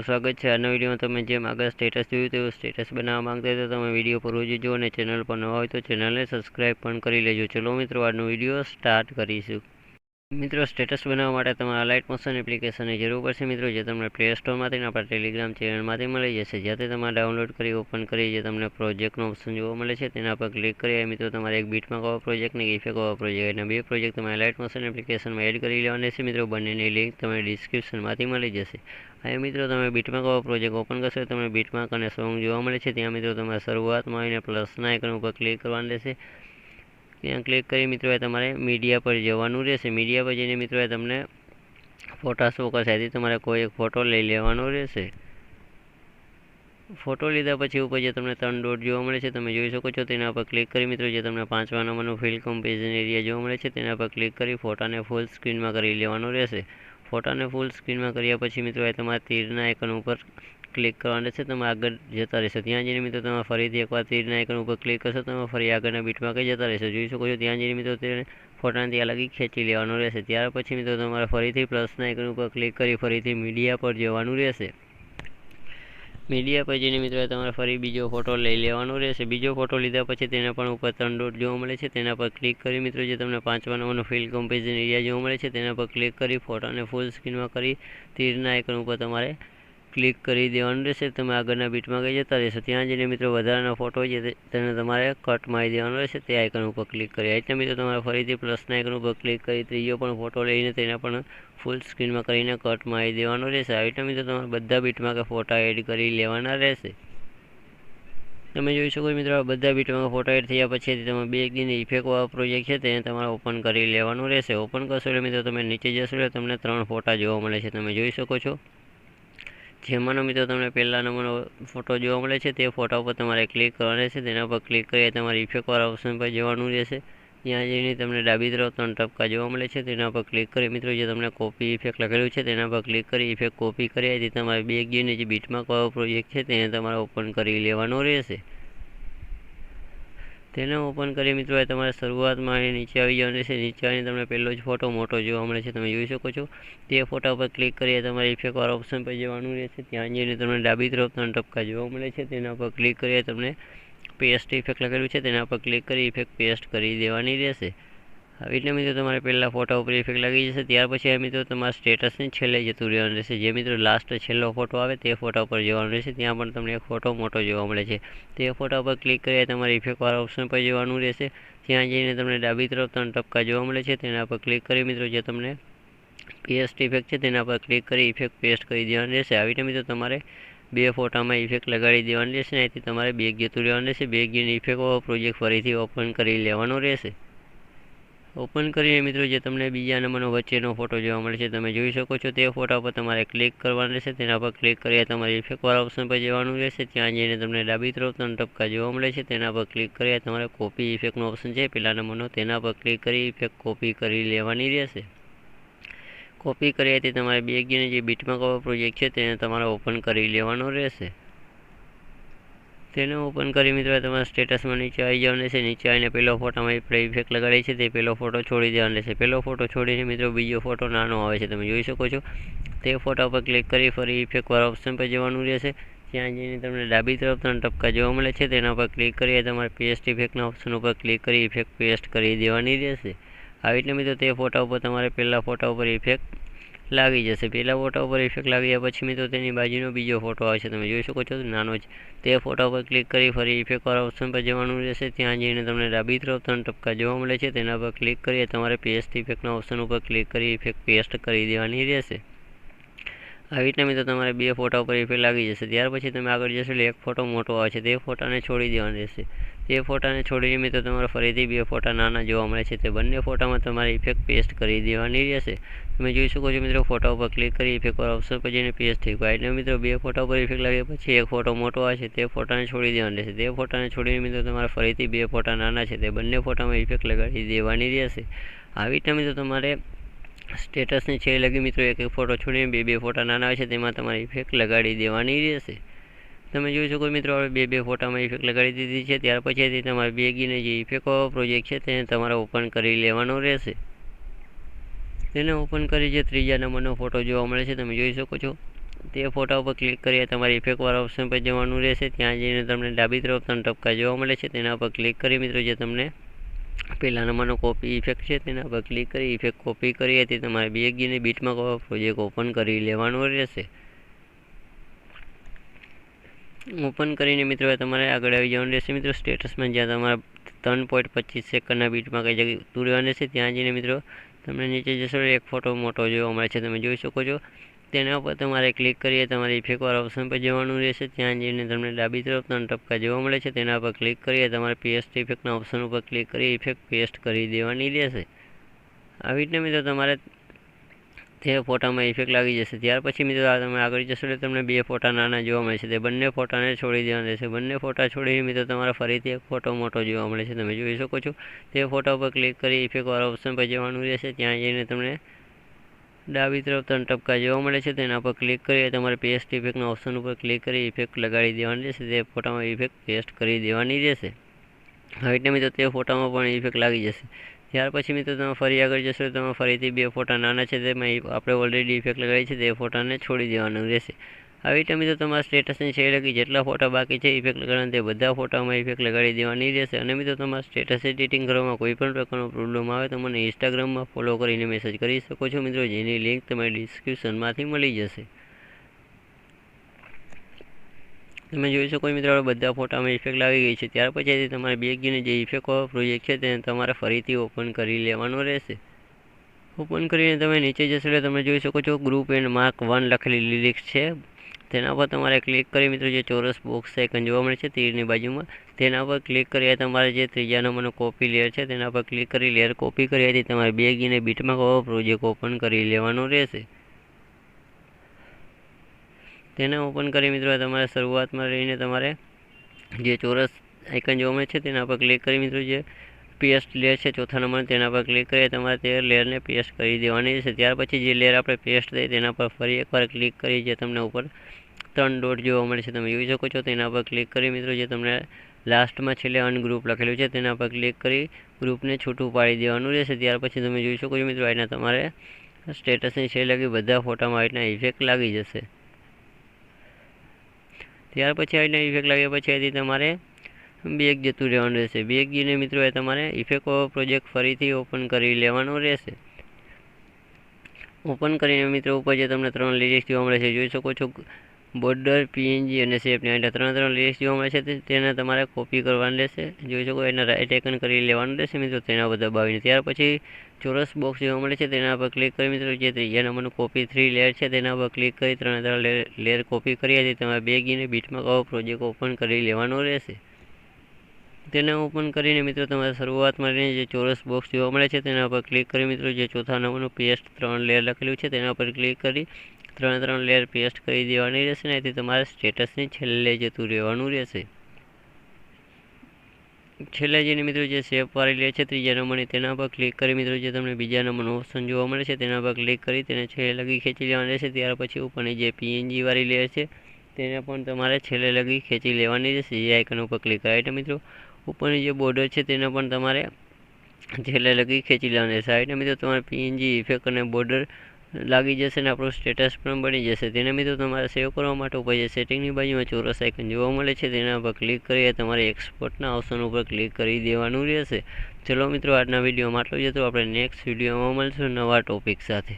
સ્વાગત છે। આજના વિડીયોમાં તમે જેમ આગળ સ્ટેટસ જોયું તેવું સ્ટેટસ બનાવવા માંગતા હોય તો તમે વિડીયો પર રોજ જુઓ અને ચેનલ પર નવા હોય તો ચેનલને સબસ્ક્રાઈબ પણ કરી લેજો। ચલો મિત્રો, આજનો વિડીયો સ્ટાર્ટ કરીશું। મિત્રો, સ્ટેટસ બનાવવા માટે તમારે લાઇટ મોશન એપ્લિકેશનની જરૂર પડશે મિત્રો, જે તમને પ્લે સ્ટોરમાંથી આપણા ટેલિગ્રામ ચેનલમાંથી મળી જશે। જ્યાંથી તમારે ડાઉનલોડ કરી ઓપન કરી જે તમને પ્રોજેક્ટનો ઓપ્શન જોવા મળે છે તેના પર ક્લિક કરી મિત્રો તમારે એક બીટમાં કવા પ્રોજેક્ટ ને ઇફેક્ટ કવા પ્રોજેક્ટ અને બે પ્રોજેક્ટ તમારે લાઇટ મોશન એપ્લિકેશનમાં એડ કરી લેવાના છે મિત્રો। બંનેની લિંક તમને ડિસ્ક્રિપ્શનમાંથી મળી જશે। હવે મિત્રો, તમે બીટમાર્ક કવા પ્રોજેક્ટ ઓપન કરશો તમને બીટમાર્ક અને સોંગ જોવા મળે છે। ત્યાં મિત્રો તમારે શરૂઆતમાં આવીને પ્લસના આઇકન ઉપર ક્લિક કરવાનું રહેશે। ત્યાં ક્લિક કરી મિત્રો તમારે મીડિયા પર જવાનું રહેશે। મીડિયા પર જઈને મિત્રો તમને ફોટા શો કરશે। આથી તમારે કોઈ એક ફોટો લઈ લેવાનો રહેશે। ફોટો લીધા પછી ઉપર જે તમને 3 ડોટ જોવા મળે છે તમે જોઈ શકો છો, તેના પર ક્લિક કરી મિત્રો જે તમને 5મા નંબરનું ફિલ કમ્પેરિઝન એરિયા જોવા મળે છે તેના પર ક્લિક કરી ફોટાને ફૂલ સ્ક્રીનમાં કરી લેવાનો રહેશે। ફોટાને ફૂલ સ્ક્રીનમાં કર્યા પછી મિત્રો તમારે તીરના આઇકન ઉપર ક્લિક કરવાનું રહેશે। તમે આગળ જતા રહેશો। ત્યાં જઈને મિત્રો તમે ફરીથી એકવાર તીરના આઇકન ઉપર ક્લિક કરશો તમે ફરી આગળના બીટમાં કઈ જતા રહેશો। જોઈ શકો છો ત્યાં જઈને મિત્રો તેને ફોટાને ત્યાં લગી ખેંચી લેવાનો રહેશે। ત્યાર પછી મિત્રો તમારે ફરીથી પ્લસના આઇકન ઉપર ક્લિક કરી ફરીથી મીડિયા પર જવાનું રહેશે। મીડિયા પર જઈને મિત્રો તમારે ફરી બીજો ફોટો લઈ લેવાનો રહેશે। બીજો ફોટો લીધા પછી તેના પણ ઉપર 3 ડોટ જોવા મળે છે તેના પર ક્લિક કરી મિત્રો જે તમને 5મા નંબરનો ફિલ કમ્પેરિઝન એરિયા જોવા મળે છે તેના પર ક્લિક કરી ફોટાને ફૂલ સ્ક્રીનમાં કરી તીરના આઇકન ઉપર તમારે ક્લિક કરી દેવાનું રહેશે। તમે આગળના બીટમાં કઈ જતા રહેશો। ત્યાં જઈને મિત્રો વધારાનો ફોટો છે તેને તમારે કટ મારી દેવાનો રહેશે તે આઇકન ઉપર ક્લિક કરી। એટલે મિત્રો તમારે ફરીથી પ્લસના આઇકન ઉપર ક્લિક કરી ત્રીજો પણ ફોટો લઈને તેના પણ ફૂલ સ્ક્રીનમાં કરીને કટ મારી દેવાનો રહેશે। આવી રીતે મિત્રો તમારે બધા બીટમાં કે ફોટા એડ કરી લેવાના રહેશે। તમે જોઈ શકો મિત્રો બધા બીટમાં ફોટા એડ થયા પછી તમે બે દિન ઇફેક્ટ વાળો પ્રોજેક્ટ છે તેને તમારે ઓપન કરી લેવાનું રહેશે। ઓપન કરશો એટલે મિત્રો તમે નીચે જશો એટલે તમને 3 ફોટા જોવા મળે છે તમે જોઈ શકો છો। જેમાંનો મિત્રો તમને પહેલા નંબરનો ફોટો જોવા મળે છે તે ફોટા ઉપર તમારે ક્લિક કરવાનું રહેશે। તેના પર ક્લિક કરી તમારે ઇફેક્ટ વાળા ઓપ્શન પર જવાનું રહેશે। ત્યાં જઈને તમને ડાબી તરફ 3 ટપકા જોવા મળે છે તેના પર ક્લિક કરી મિત્રો જે તમને કોપી ઇફેક્ટ લખેલું છે તેના પર ક્લિક કરી ઇફેક્ટ કોપી કરી હતી તમારે બે ગીરની જે બીટમાં કયો પ્રોજેક્ટ છે તેને તમારે ઓપન કરી લેવાનો રહેશે। તેને ઓપન કરી મિત્રો તમારે શરૂઆતમાં નીચે આવી જવાનું રહેશે। નીચે આવીને તમને પહેલો જ ફોટો મોટો જોવા મળે છે તમે જોઈ શકો છો। તે ફોટા પર ક્લિક કરી તમારે ઇફેક્ટ વાળા ઓપ્શન પર જવાનું રહેશે। ત્યાં જઈને તમને ડાબી તરફ 3 ટપકા જોવા મળે છે તેના પર ક્લિક કરી તમને પેસ્ટ ઇફેક્ટ લખેલું છે તેના પર ક્લિક કરી ઇફેક્ટ પેસ્ટ કરી દેવાની રહેશે। હવે એટલે મિત્રો તમારે પહેલાં ફોટા ઉપર ઇફેક્ટ લાગી જશે। ત્યાર પછી આ મિત્રો તમારા સ્ટેટસને છેલ્લે જતું રહેવાનું રહેશે। જે મિત્રો લાસ્ટ છેલ્લો ફોટો આવે તે ફોટા ઉપર જવાનું રહેશે। ત્યાં પણ તમને એક ફોટો મોટો જોવા મળે છે તે ફોટા પર ક્લિક કરી તમારે ઇફેક્ટ વાળા ઓપ્શન પર જવાનું રહેશે। ત્યાં જઈને તમને ડાબી તરફ 3 ટપકા જોવા મળે છે તેના પર ક્લિક કરી મિત્રો જે તમને પેસ્ટ ઇફેક્ટ છે તેના પર ક્લિક કરી ઇફેક્ટ પેસ્ટ કરી દેવાનું રહેશે। આવી રીતે મિત્રો તમારે બે ફોટામાં ઇફેક્ટ લગાડી દેવાની રહેશે। અહીંથી તમારે બેગ જતું રહેવાનું રહેશે। બેગની ઇફેક્ટ વાળો પ્રોજેક્ટ ફરીથી ઓપન કરી લેવાનો રહેશે। ઓપન કરીને મિત્રો જે તમને બીજા નંબરનો વચ્ચેનો ફોટો જોવા મળે છે તમે જોઈ શકો છો। તે ફોટા પર તમારે ક્લિક કરવાનું રહેશે। તેના પર ક્લિક કરી તમારે ઇફેક્ટ વાળા ઓપ્શન પર જવાનું રહેશે। ત્યાં જઈને તમને ડાબી તરફ 3 ટપકા જોવા મળે છે તેના પર ક્લિક કરી તમારે કોપી ઇફેક્ટનો ઓપ્શન છે પહેલા નંબરનો તેના પર ક્લિક કરી ઇફેક્ટ કોપી કરી લેવાની રહેશે। કોપી કરી હતી તમારે બે ગીરની જે બીટમાં કવા પ્રોજેક્ટ છે તેને તમારે ઓપન કરી લેવાનો રહેશે। તેને ઓપન કરી મિત્રો તમારા સ્ટેટસમાં નીચે આવી જવાનું રહેશે। નીચે આવીને પહેલો ફોટામાં આપણે ઇફેક્ટ લગાડી છે તે પહેલો ફોટો છોડી દેવાનો રહેશે। પહેલો ફોટો છોડીને મિત્રો બીજો ફોટો નાનો આવે છે તમે જોઈ શકો છો। તે ફોટા પર ક્લિક કરી ફરી ઇફેક્ટ વાળા ઓપ્શન પર જવાનું રહેશે। ત્યાં જઈને તમને ડાબી તરફ 3 ટપકા જોવા મળે છે તેના પર ક્લિક કરી તમારે પેસ્ટ ઇફેક્ટના ઓપ્શન ઉપર ક્લિક કરી ઇફેક્ટ પેસ્ટ કરી દેવાની રહેશે। આવી રીતે મિત્રો તે ફોટા ઉપર તમારે પહેલા ફોટા ઉપર ઇફેક્ટ લાગી જશે। પહેલા ફોટા ઉપર ઇફેક્ટ લાગ્યા પછી મિત્રો તેની બાજુનો બીજો ફોટો આવે છે તમે જોઈ શકો છો નાનો જ। તે ફોટા પર ક્લિક કરી ફરી ઇફેક્ટ વાળા ઓપ્શન પર જવાનું રહેશે। ત્યાં જઈને તમને ડાબી તરફ 3 ટપકા જોવા મળે છે તેના પર ક્લિક કરી તમારે પેસ્ટ ઇફેક્ટના ઓપ્શન ઉપર ક્લિક કરી ઇફેક્ટ પેસ્ટ કરી દેવાની રહેશે। આવી રીતે મિત્રો તમારે બે ફોટા ઉપર ઇફેક્ટ લાગી જશે। ત્યાર પછી તમે આગળ જશો એટલે એક ફોટો મોટો આવે છે તે ફોટાને છોડી દેવાનો રહેશે। તે ફોટાને છોડીને મિત્રો તમારે ફરીથી બે ફોટા નાના જોવા મળે છે તે બંને ફોટામાં તમારે ઇફેક્ટ પેસ્ટ કરી દેવાની રહેશે। તમે જોઈ શકો છો મિત્રો ફોટા ઉપર ક્લિક કરી ઇફેક્ટ વાળા ઓપ્શન પર જઈને પેસ્ટ થઈ ગયું। એટલે મિત્રો બે ફોટા ઉપર ઇફેક્ટ લાગ્યા પછી એક ફોટો મોટો આવે છે તે ફોટાને છોડી દેવાનો રહેશે। તે ફોટાને છોડીને મિત્રો તમારે ફરીથી બે ફોટા નાના છે તે બંને ફોટામાં ઇફેક્ટ લગાડી દેવાની રહેશે। આવી રીતે મિત્રો તમારે સ્ટેટસની છેલ્લે લગી મિત્રો એક ફોટો છોડીને બે ફોટા નાના આવે છે તેમાં તમારે ઇફેક્ટ લગાડી દેવાની રહેશે। તમે જોઈ શકો મિત્રો આપણે બે ફોટામાં ઇફેક્ટ લગાડી દીધી છે। ત્યાર પછીથી તમારે બેગીને જે ઇફેક્ટ વાળો પ્રોજેક્ટ છે તેને તમારે ઓપન કરી લેવાનો રહેશે। તેને ઓપન કરી જે ત્રીજા નંબરનો ફોટો જોવા મળે છે તમે જોઈ શકો છો। તે ફોટા ઉપર ક્લિક કરીએ તમારે ઇફેક્ટવાળા ઓપ્શન પર જવાનું રહેશે. ત્યાં જઈને તમને ડાબી તરફ 3 ટપકા જોવા મળે છે, તેના પર ક્લિક કરી મિત્રો જે તમને પહેલા નંબરનો કોપી ઇફેક્ટ છે તેના પર ક્લિક કરી ઇફેક્ટ કોપી કરી હતી તમારે BXGને બીટમાં પ્રોજેક્ટ ઓપન કરી લેવાનો રહેશે. ઓપન કરીને મિત્રો તમારે આગળ આવી જવાનું રહેશે. મિત્રો સ્ટેટસમાં જ્યાં તમારા 3.25 સેકન્ડના બીટમાં કઈ જગ્યાએ ઉતરવાનું છે ત્યાં જઈને મિત્રો તમને નીચે જશો એક ફોટો મોટો જોવા મળે છે, તમે જોઈ શકો છો. તેના ઉપર તમારે ક્લિક કરીએ તમારે ઇફેક્ટવાળા ઓપ્શન પર જવાનું રહેશે. ત્યાં જઈને તમને ડાબી તરફ 3 ટપકા જોવા મળે છે, તેના પર ક્લિક કરીએ તમારે પેસ્ટ ઇફેક્ટના ઓપ્શન ઉપર ક્લિક કરી ઇફેક્ટ પેસ્ટ કરી દેવાની રહેશે. આવી રીતે મિત્રો તમારે તે ફોટામાં ઇફેક્ટ લાગી જશે. ત્યાર પછી મિત્રો તમે આગળ જશો એટલે તમને 2 ફોટા નાના જોવા મળે છે, તે બંને ફોટાને છોડી દેવાના રહેશે. બંને ફોટા છોડીને મિત્રો તમારે ફરીથી એક ફોટો મોટો જોવા મળે છે, તમે જોઈ શકો છો. તે ફોટા ઉપર ક્લિક કરી ઇફેક્ટવાળા ઓપ્શન પર જવાનું રહેશે. ત્યાં જઈને તમને ડાબી તરફ 3 ટપકા જોવા મળે છે, તેના પર ક્લિક કરી તમારે પેસ્ટ ઇફેક્ટના ઓપ્શન ઉપર ક્લિક કરી ઇફેક્ટ લગાડી દેવાની રહેશે. તે ફોટામાં ઇફેક્ટ પેસ્ટ કરી દેવાની રહેશે. હવે એટલે મિત્રો તે ફોટામાં પણ ઇફેક્ટ લાગી જશે. ત્યાર પછી મિત્રો તમે ફરી આગળ જશો તમે ફરીથી 2 ફોટા નાના છે તેમાં આપણે ઓલરેડી ઇફેક્ટ લગાવી છે તે ફોટાને છોડી દેવાનું રહેશે. આવી રીતે મિત્રો તમારા સ્ટેટસની છે લગી જેટલા ફોટા બાકી છે ઇફેક્ટ લગાડવાના તે બધા ફોટામાં ઇફેક્ટ લગાડી દેવાની રહેશે. અને મિત્રો તમારા સ્ટેટસ એડિટિંગ કરવામાં કોઈ પણ પ્રકારનો પ્રોબ્લેમ આવે તો મને ઇન્સ્ટાગ્રામમાં ફોલો કરીને મેસેજ કરી શકો છો મિત્રો, જેની લિંક તમારી ડિસ્ક્રિપ્શનમાંથી મળી જશે. તમે જોઈ શકો મિત્રો બધા ફોટામાં ઇફેક્ટ લાગી ગઈ છે. ત્યાર પછી તમારે BXGને જે ઇફેક્ટ પ્રોજેક્ટ છે તેને તમારે ફરીથી ઓપન કરી લેવાનો રહેશે. ઓપન કરીને તમે નીચે જશો એટલે તમે જોઈ શકો છો ગ્રુપ એન્ડ માર્ક 1 લખેલી લિરિક્સ છે, તેના પર તમારે ક્લિક કરી મિત્રો જે ચોરસ બોક્સ આઇકન જોવા મળે છે તીરની બાજુમાં તેના પર ક્લિક કરી તમારે જે 3જા નંબરનો કોપી લેયર છે તેના પર ક્લિક કરી લેયર કોપી કરી હતી તમારે BXGને બીટમાં પ્રોજેક્ટ ઓપન કરી લેવાનો રહેશે. તેને ઓપન કરી મિત્રો તમારે શરૂઆતમાં રહીને તમારે જે ચોરસ આઇકન જોવા મળે છે તેના પર ક્લિક કરી મિત્રો જે પેસ્ટ લેયર છે 4થા નંબર તેના પર ક્લિક કરી તમારે તે લેયરને પેસ્ટ કરી દેવાની રહેશે. ત્યાર પછી જે લેયર આપણે પેસ્ટ થઈ તેના પર ફરી એકવાર ક્લિક કરી જે તમને ઉપર 3 ડોટ જોવા મળે છે, તમે જોઈ શકો છો. તેના પર ક્લિક કરી મિત્રો જે તમને લાસ્ટમાં છેલ્લે અનગ્રુપ લખેલું છે તેના પર ક્લિક કરી ગ્રુપને છૂટું પાડી દેવાનું રહેશે. ત્યાર પછી તમે જોઈ શકો છો મિત્રો આના તમારે સ્ટેટસની છે લગી બધા ફોટામાં આના ઇફેક્ટ લાગી જશે. ત્યાર પછી આના ઇફેક્ટ લાગ્યા પછી તમારે બેગ જતું રહેવાનું રહેશે. BXGને મિત્રો એ તમારે ઇફેક્ટ પ્રોજેક્ટ ફરીથી ઓપન કરી લેવાનો રહેશે. ઓપન કરીને મિત્રો ઉપર જે તમને 3 લિરિક્સ જોવા મળે છે જોઈ શકો છો, બોર્ડર, PNG અને શેપની આના 3 લિરિક્સ જોવા મળે છે તેને તમારે કોપી કરવાનું રહેશે. જોઈ શકો એને રાઇટ આઇકન કરી લેવાનું રહેશે મિત્રો તેના પર દબાવીને. ત્યાર પછી ચોરસ બોક્સ જોવા મળે છે તેના પર ક્લિક કરી મિત્રો જે 3જા નંબરનું કોપી 3 લેયર છે તેના પર ક્લિક કરી 3 લેયર કોપી કરી હતી તમારે BXGને બીટમાં પ્રોજેક્ટ ઓપન કરી લેવાનો રહેશે. તેને ઓપન કરીને મિત્રો તમારે શરૂઆતમાં રહીને જે ચોરસ બોક્સ જોવા મળે છે તેના પર ક્લિક કરી મિત્રો જે 4થા નંબરનું પેસ્ટ 3 લેયર લખેલું છે તેના પર ક્લિક કરી 3 લેયર પેસ્ટ કરી દેવાની રહેશે. ને એથી તમારે સ્ટેટસની છેલ્લે જતું રહેવાનું રહેશે. છેલ્લે જઈને મિત્રો જે શેપવાળી લેયર છે 3જા નંબરની તેના પર ક્લિક કરી મિત્રો જે તમને 2જા નંબરનો ઓપ્શન જોવા મળે છે તેના પર ક્લિક કરી તેને છેલ્લે લગી ખેંચી લેવાની રહેશે. ત્યાર પછી ઉપરની જે PNG વાળી લેયર છે તેને પણ તમારે છેલ્લે લગી ખેંચી લેવાની રહેશે. જે આઇકન ઉપર ક્લિક કરી મિત્રો ઉપરની જે બોર્ડર છે તેને પણ તમારે છેલ્લે લગી ખેંચી લેવાની રહેશે. આ મિત્રો તમારે PNG ઇફેક્ટ અને બોર્ડર લાગી જશે ને આપણું સ્ટેટસ પણ બની જશે. તેને મિત્રો તમારે સેવ કરવા માટે ઉપર જે સેટિંગની બાજુમાં ચોરસ આઇકન જોવા મળે છે તેના પર ક્લિક કરી તમારે એક્સપોર્ટના ઓપ્શન ઉપર ક્લિક કરી દેવાનું રહેશે. ચલો મિત્રો આજના વિડીયોમાં આટલું જ હતું. આપણે નેક્સ્ટ વિડીયોમાં મળશું નવા ટોપિક સાથે.